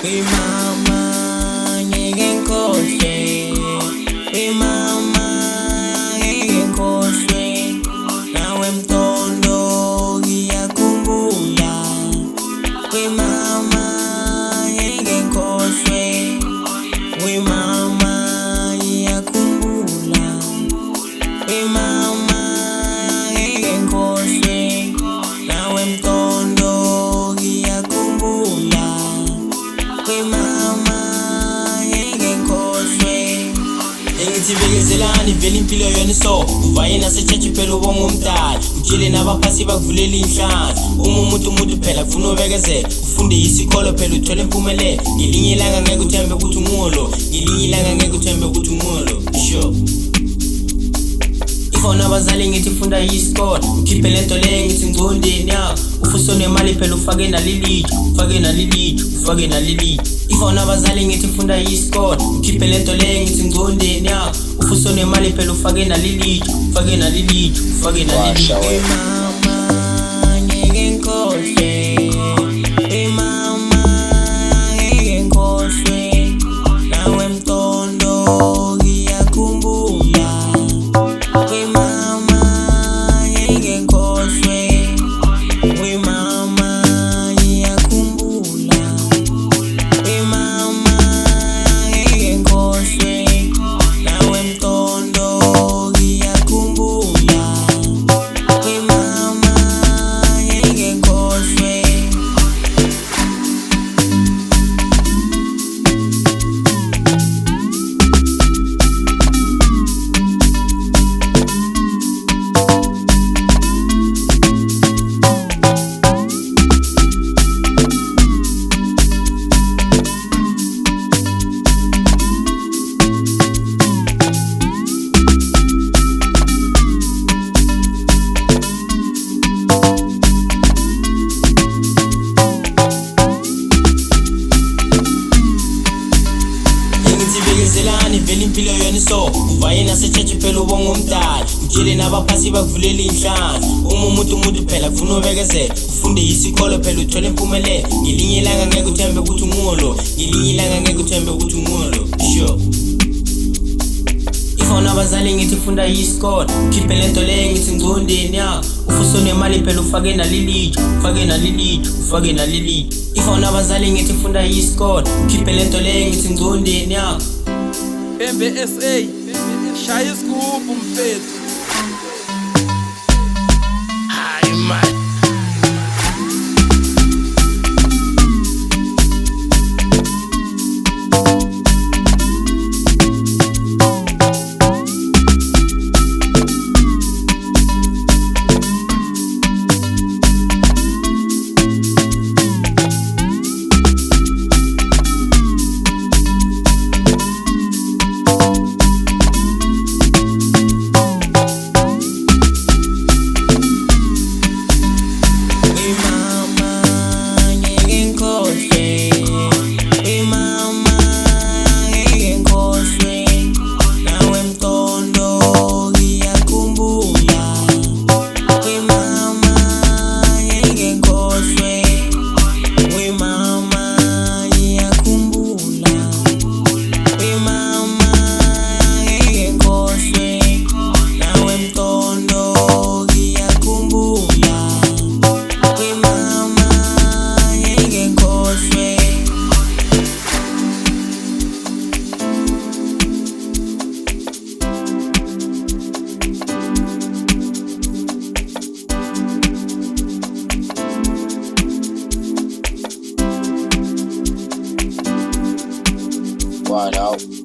We mama ngekhohle, we mama ngekhohle, nawe mtondo ngiyakhumbula. We mama ngekhohle, we mama ngiyakhumbula. We mama ngekhohle, nawe mtondo ngiyakhumbula. We mama ngekhohle. Engithi bekezelani vele impilo yona so uvaye nasechechi phela ubonga umdala utshele nabaphasi bakuvulela inhlanhla umuntu phela kufuna ubekezela ufunde isikolo phela uthole impumelelo ngelinye ilanga ngeke uthembe ukuthi ungulo ngelinye ilanga ngeke uthembe ukuthi ungulo sure ifona abazali ngithi funda isikolo ukhiphe lento le ngithi ngcondeni ya ufuso nemali phela ufake nalilitho ifona abazali ngithi funda isikolo ukhiphe lento le ngithi ngcondeni ya ufuso nemali phela ufake nalilitho We mama ngekhohle, we mama ngekhohle, nawe mtondo ngiyakhumbula. We mama ngekhohle, we mama ngiyakhumbula. We mama ngekhohle, nawe mtondo ngiyakhumbula. We mama ngekhohle. Bekezelani vele impilo yona so uvaye nasechechi phela ubonga umdala utshele nabaphasi bakuvulela inhlanhla umuntu phela kufuna ubekezela ufunde isikolo phela uthole impumelelo ngelinye ilanga ngeke uthembe ukuthi ungulo sure ifona abazali ngithi funda isikolo ukhiphe lento le ngithi ngcondeni ya ufuso nemali phela ufake nalilitho ifona abazali ngithi funda isikolo ukhiphe lento le ngithi ngcondeni ya Pembe SA, shaya isigubhu mfethu. Hayi man. One out.